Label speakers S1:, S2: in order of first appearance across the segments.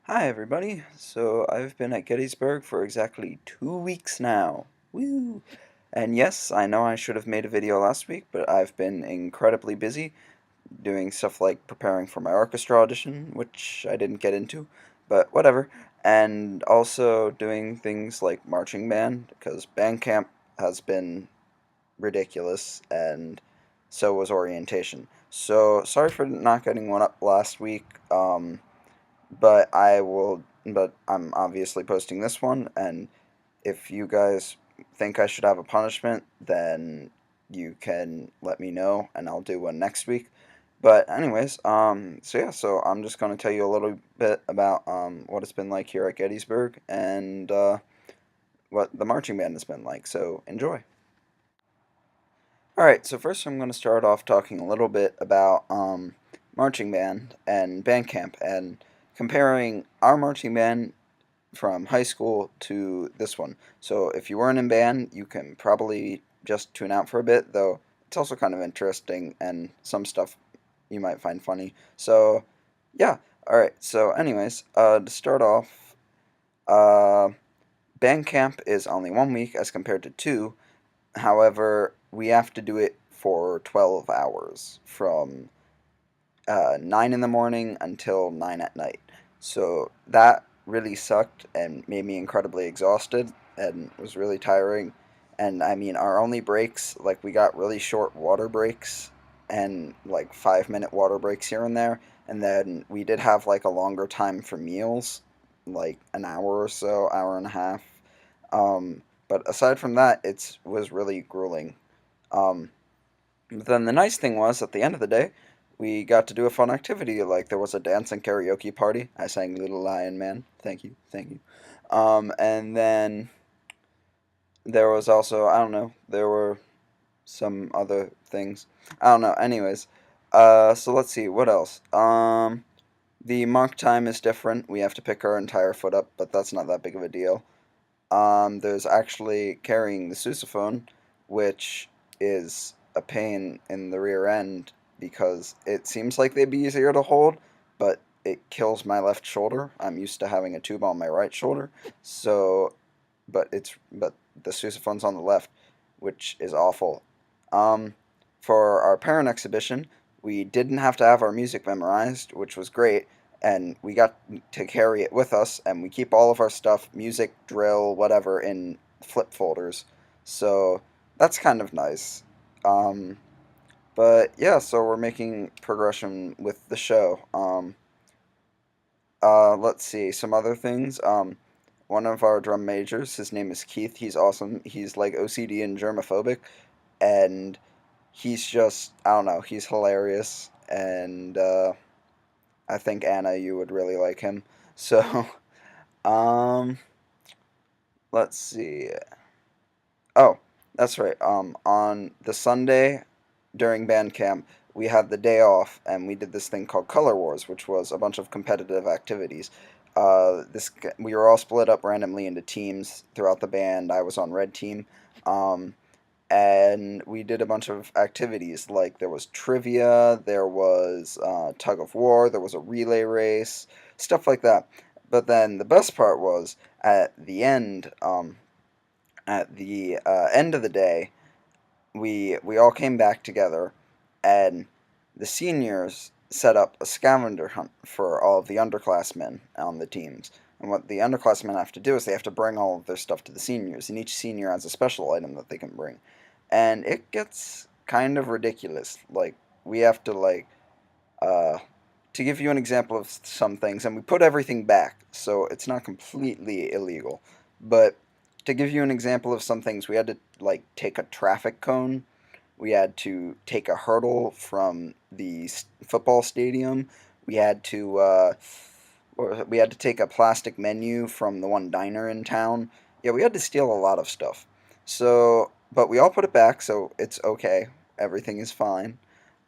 S1: Hi everybody. So I've been at Gettysburg for exactly 2 weeks now. Woo! And yes, I know I should have made a video last week, but I've been incredibly busy doing stuff like preparing for my orchestra audition, which I didn't get into, but whatever. And also doing things like marching band, because band camp has been ridiculous, and so was orientation. So sorry for not getting one up last week. But I'm obviously posting this one, and if you guys think I should have a punishment, then you can let me know, and I'll do one next week. But anyways, so I'm just gonna tell you a little bit about what it's been like here at Gettysburg and what the marching band has been like. So enjoy. All right, so first I'm going to start off talking a little bit about marching band and band camp and comparing our marching band from high school to this one. So if you weren't in band, you can probably just tune out for a bit, though it's also kind of interesting and some stuff you might find funny. So yeah, all right. So anyways, to start off, uh, band camp is only 1 week as compared to two. However, we have to do it for 12 hours from 9 in the morning until 9 at night. So that really sucked and made me incredibly exhausted and was really tiring. And I mean, our only breaks, like, we got really short water breaks and like 5-minute water breaks here and there. And then we did have like a longer time for meals, like an hour or so, hour and a half. But aside from that, it was really grueling. Um, but then the nice thing was, at the end of the day, we got to do a fun activity. Like, there was a dance and karaoke party. I sang Little Lion Man. Thank you, thank you. And then there was also, I don't know, there were some other things. I don't know. Anyways, so let's see, what else? The mark time is different. We have to pick our entire foot up, but that's not that big of a deal. There's actually carrying the sousaphone, which is a pain in the rear end because it seems like they'd be easier to hold, but it kills my left shoulder. I'm used to having a tube on my right shoulder, so but the sousaphone's on the left, which is awful. Um, for our parent exhibition, we didn't have to have our music memorized, which was great, and we got to carry it with us, and we keep all of our stuff, music, drill, whatever, in flip folders. So that's kind of nice. Um, but yeah, so we're making progression with the show. Let's see some other things. One of our drum majors, his name is Keith. He's awesome. He's like OCD and germophobic, and he's just, I don't know, he's hilarious, and I think Anna, you would really like him. So, um, let's see. Oh, that's right. On the Sunday during band camp, we had the day off, and we did this thing called Color Wars, which was a bunch of competitive activities. We were all split up randomly into teams throughout the band. I was on red team, um, and we did a bunch of activities. Like, there was trivia, there was tug of war, there was a relay race, stuff like that. But then the best part was at the end of the day, we all came back together, and the seniors set up a scavenger hunt for all of the underclassmen on the teams. And what the underclassmen have to do is they have to bring all of their stuff to the seniors, and each senior has a special item that they can bring. And it gets kind of ridiculous. Like, we have to, like, uh, to give you an example of some things, and we put everything back, so it's not completely illegal. But to give you an example of some things, we had to, like, take a traffic cone. We had to take a hurdle from the football stadium. We had to we had to take a plastic menu from the one diner in town. Yeah, we had to steal a lot of stuff. So, but we all put it back, so it's okay. Everything is fine.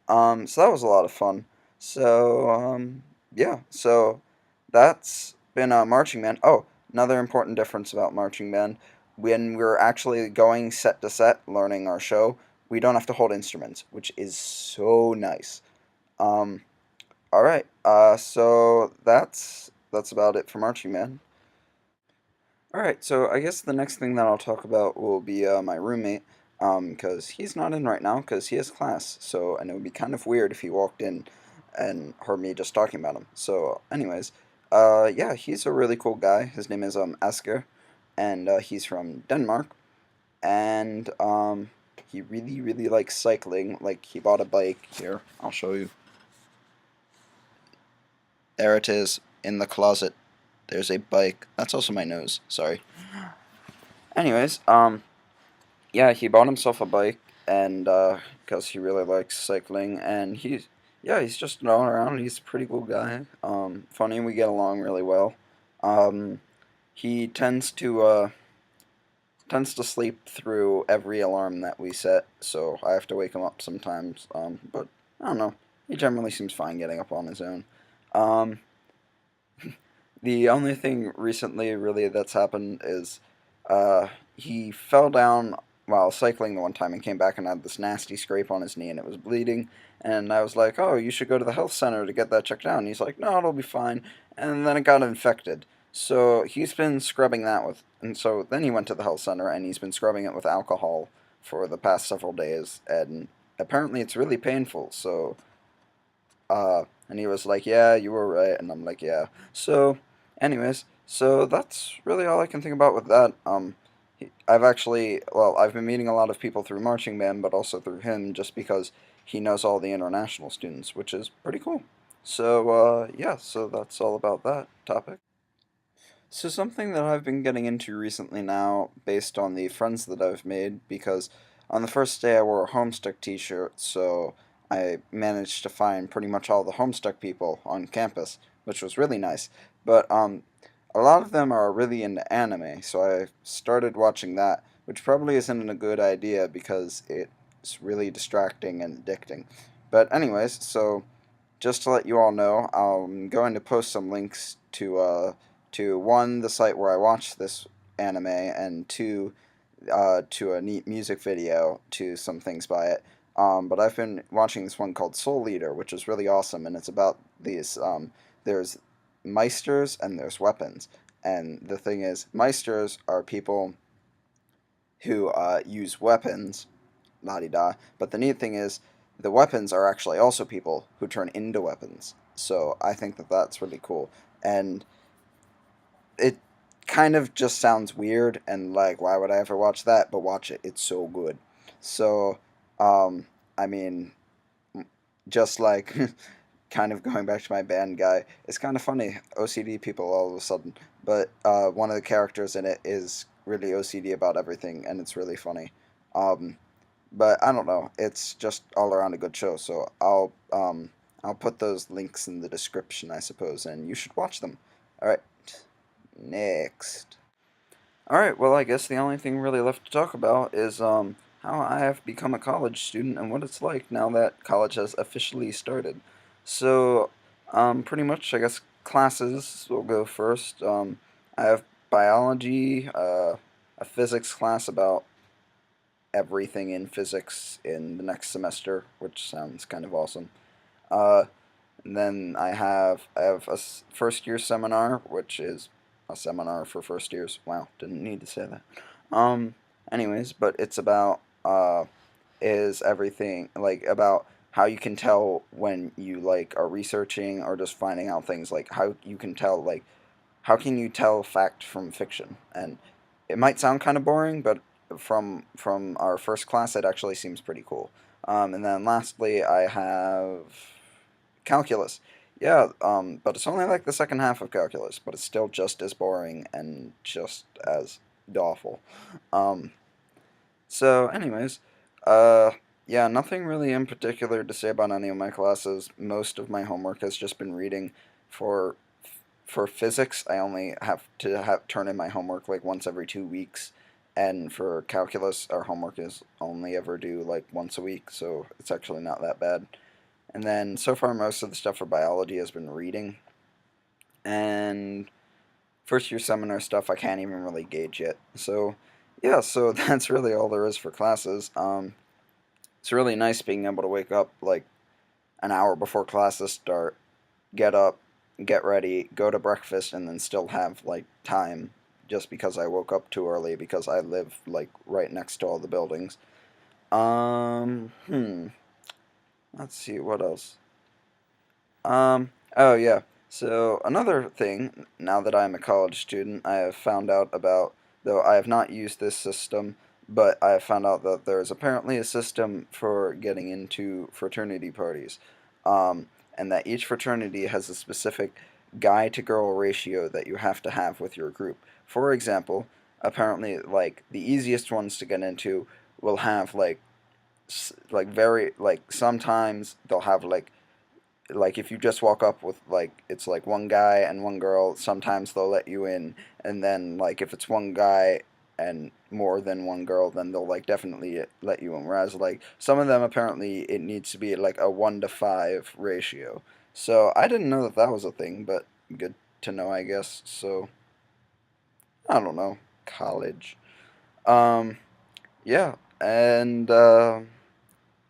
S1: So that was a lot of fun. So, yeah, so that's been marching band. Oh, another important difference about marching band: when we're actually going set to set, learning our show, we don't have to hold instruments, which is so nice. Um, all right, so that's that's about it for marching band. All right, so I guess the next thing that I'll talk about will be my roommate, because he's not in right now because he has class. So, and it would be kind of weird if he walked in and heard me just talking about him. So, anyways, yeah, he's a really cool guy. His name is Asger, and he's from Denmark, and he really really likes cycling. Like he bought a bike. Here, I'll show you. There it is in the closet. There's a bike. That's also my nose. Sorry. Anyways, yeah, he bought himself a bike, and because he really likes cycling, and he's just an all around. He's a pretty cool guy. Funny, we get along really well. Um, he tends to sleep through every alarm that we set, so I have to wake him up sometimes. But I don't know. He generally seems fine getting up on his own. Um, the only thing recently, really, that's happened is uh, he fell down while cycling the one time and came back and had this nasty scrape on his knee and it was bleeding. And I was like, oh, you should go to the health center to get that checked out. And he's like, no, it'll be fine. And then it got infected. So he's been scrubbing that with. And so then he went to the health center and he's been scrubbing it with alcohol for the past several days. And apparently it's really painful. So, and he was like, yeah, you were right. And I'm like, yeah. So, anyways, so that's really all I can think about with that. I've actually, well, I've been meeting a lot of people through marching band, but also through him, just because he knows all the international students, which is pretty cool. So, yeah, so that's all about that topic. So something that I've been getting into recently now, based on the friends that I've made, because on the first day I wore a Homestuck t-shirt, so I managed to find pretty much all the Homestuck people on campus, which was really nice. But a lot of them are really into anime, so I started watching that, which probably isn't a good idea because it's really distracting and addicting. But anyways, so just to let you all know, I'm going to post some links to one, the site where I watched this anime, and two, to a neat music video to some things by it. But I've been watching this one called Soul Eater, which is really awesome, and it's about these. There's meisters and there's weapons, and the thing is, meisters are people who use weapons, la di da. But the neat thing is, the weapons are actually also people who turn into weapons. So I think that that's really cool, and it kind of just sounds weird and like why would I ever watch that? But watch it; it's so good. So, I mean, just like kind of going back to my band guy, it's kind of funny OCD people all of a sudden. But one of the characters in it is really OCD about everything, and it's really funny. Um, but I don't know. It's just all around a good show. So I'll put those links in the description, I suppose, and you should watch them. All right, next. All right. Well, I guess the only thing really left to talk about is how I have become a college student and what it's like now that college has officially started. So, pretty much, I guess classes will go first. I have biology, a physics class about everything in physics in the next semester, which sounds kind of awesome. Uh, and then I have a first year seminar, which is a seminar for first years. Wow, didn't need to say that. Um, anyways, but it's about is everything like about how you can tell when you like are researching or just finding out things, like how you can tell, like how can you tell fact from fiction. And it might sound kind of boring, but from our first class it actually seems pretty cool. And then lastly I have calculus. Yeah, but it's only like the second half of calculus, but it's still just as boring and just as awful. Um, so, anyways, uh, yeah, nothing really in particular to say about any of my classes. Most of my homework has just been reading. For for physics, I only have to turn in my homework like once every 2 weeks, and for calculus, our homework is only ever due like once a week, so it's actually not that bad. And then so far, most of the stuff for biology has been reading, and first year seminar stuff I can't even really gauge yet. So yeah, so that's really all there is for classes. It's really nice being able to wake up like an hour before classes start, get up, get ready, go to breakfast, and then still have like time just because I woke up too early because I live like right next to all the buildings. Hmm. Let's see what else. Oh yeah. So another thing, now that I'm a college student, I have found out about, though I have not used this system, but I have found out that there is apparently a system for getting into fraternity parties, um, and that each fraternity has a specific guy to girl ratio that you have to have with your group. For example, apparently, like the easiest ones to get into will have like very like sometimes they'll have like if you just walk up with like it's like one guy and one girl, sometimes they'll let you in, and then like if it's one guy and more than one girl, then they'll like definitely let you in. Whereas like some of them apparently it needs to be like a 1 to 5 ratio. So I didn't know that that was a thing, but good to know, I guess. So I don't know, college. Um, yeah, and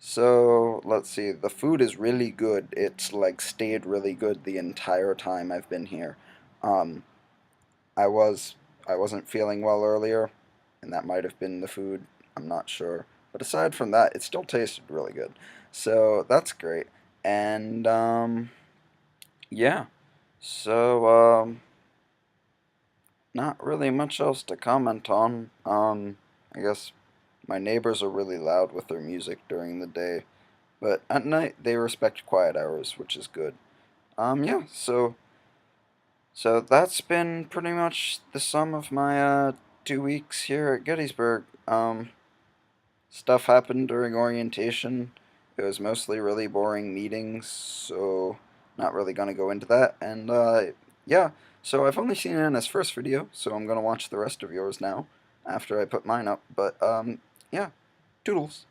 S1: so let's see. The food is really good. It's like stayed really good the entire time I've been here. Um, I was I wasn't feeling well earlier, and that might have been the food. I'm not sure. But aside from that, it still tasted really good. So that's great. And yeah. So not really much else to comment on. I guess my neighbors are really loud with their music during the day. But at night, they respect quiet hours, which is good. Yeah, so that's been pretty much the sum of my 2 weeks here at Gettysburg. Stuff happened during orientation. It was mostly really boring meetings, so not really gonna go into that. And yeah, so I've only seen Anna's first video, so I'm gonna watch the rest of yours now after I put mine up. But yeah, toodles.